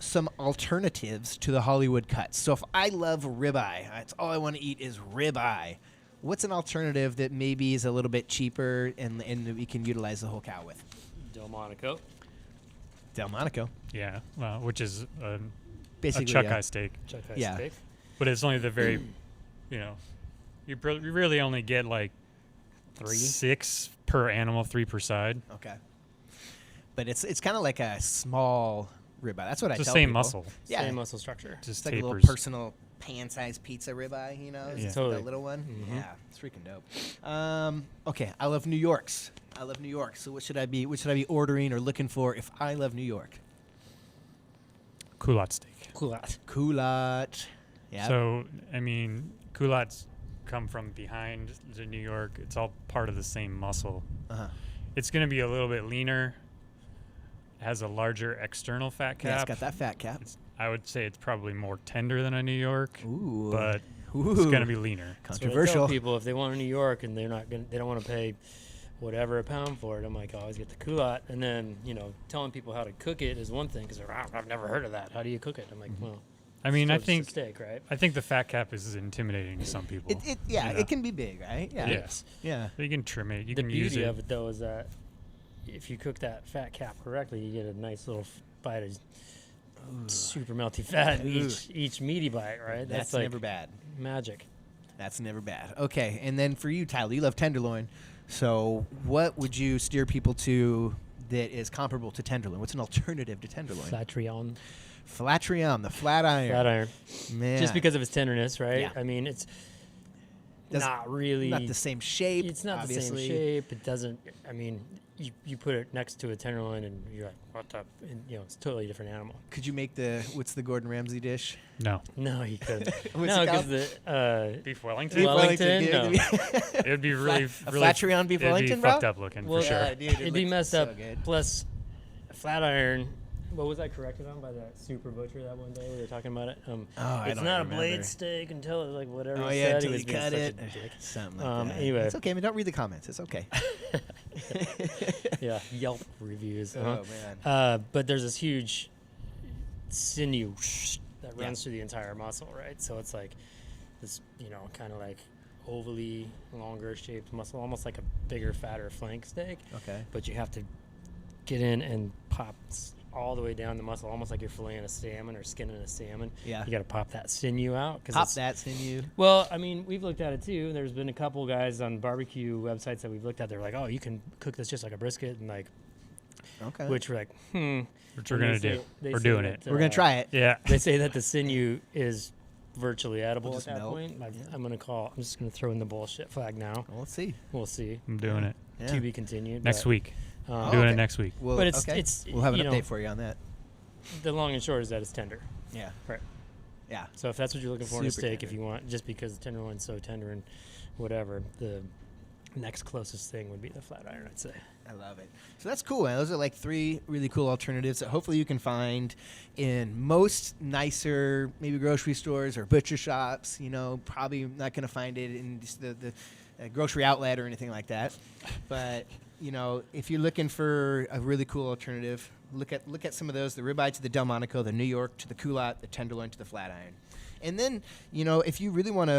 some alternatives to the Hollywood cuts. So if I love ribeye, that's all I want to eat is ribeye. What's an alternative that maybe is a little bit cheaper and that we can utilize the whole cow with? Delmonico. Delmonico. Yeah, well, which is a Basically, chuck yeah. eye steak. Chuck eye Yeah. steak. But it's only the very, you really only get like 6 per animal, 3 per side. Okay. But it's kind of like a small ribeye. That's what I It's the tell same people. muscle. Yeah. Same muscle structure. Just It's like a tapers. little personal pan-sized pizza ribeye, Yeah. Totally. The little one. Mhm. Yeah, it's freaking dope. Okay, I love New Yorks. I love New York. So what should I be ordering or looking for if I love New York? Culotte steak. Culotte. Culotte. Yeah. So, I mean, culottes come from behind the New York. It's all part of the same muscle. Uh-huh. It's going to be a little bit leaner. It has a larger external fat cap. Yeah, it's got that fat cap. I would say it's probably more tender than a New York, Ooh. but Ooh. it's going to be leaner. So I Controversial. tell people if they want a New York and they don't want to pay whatever a pound for it, I'm like, always get the culotte. And then telling people how to cook it is one thing because I've never heard of that. How do you cook it? I'm like, well, I mean, still I just a think steak, right? I think the fat cap is intimidating to some people. It can be big, right? Yeah. Yes. Yeah. You can trim it. You The can use beauty it. of it though is that if you cook that fat cap correctly, you get a nice little bite of super melty fat in Ooh. each meaty bite, right? That's like never bad. magic. That's never bad. Okay, and then for you, Tyler, you love tenderloin. So what would you steer people to that is comparable to tenderloin? What's an alternative to tenderloin? Flatrion. Flatrion, the flat iron. Flat iron. Man. Just because of its tenderness, right? Yeah. I mean, it's Doesn't- not really. Not the same shape. It's not obviously. the same shape. It doesn't. I mean, you put it next to a tenderloin, and you're like, what the? And, it's a totally different animal. Could you make what's the Gordon Ramsay dish? No. No, you couldn't. What's no, it called? because the Beef Wellington? Beef Wellington, Wellington, no. dude. It would be really, A really Flatrion beef it'd Wellington, be bro? fucked up looking Well, for sure. Yeah, dude, it'd be looks messed so up. good. Plus, flat iron. What was I corrected on by that super butcher that one day we were talking about it? I It's don't not a remember. blade steak until like whatever. Oh he yeah, said. until He you was being cut such a it. dick. Something like that. Anyway. It's okay, man. Don't read the comments. It's okay. Yeah, Yelp reviews. Oh man. But there's this huge sinew that Yeah. runs through the entire muscle, right? So it's like this, kind of like ovally longer shaped muscle, almost like a bigger, fatter flank steak. Okay. But you have to get in and pop all the way down the muscle, almost like you're filleting a salmon or skinning a salmon. Yeah. You got to pop that sinew out. Pop that sinew. Well, I mean, we've looked at it too. There's been a couple guys on barbecue websites that we've looked at. They're like, oh, you can cook this just like a brisket, and like, Okay. which we're like, Which we're And going they to do. say- they We're say doing that, it. We're gonna try it. Yeah. They say that the sinew is virtually edible Will at just that melt. point. Yeah. I'm just gonna throw in the bullshit flag now. Well, let's see. We'll see. I'm doing it. Yeah. To be continued. Next but, week. um, Doing okay. it next week. Well, But it's- okay. it's, We'll have an you know- update for you on that. The long and short is that it's tender. Yeah. Right. Yeah. So if that's what you're looking for in a Super steak, tender. if you want, just because the tenderloin's so tender and whatever, the next closest thing would be the flat iron, I'd say. I love it. So that's cool, man. Those are like 3 really cool alternatives that hopefully you can find in most nicer, maybe grocery stores or butcher shops. Probably not going to find it in just the grocery outlet or anything like that. But, if you're looking for a really cool alternative, look at some of those, the ribeye to the Delmonico, the New York to the culotte, the tenderloin to the flat iron. And then, if you really want to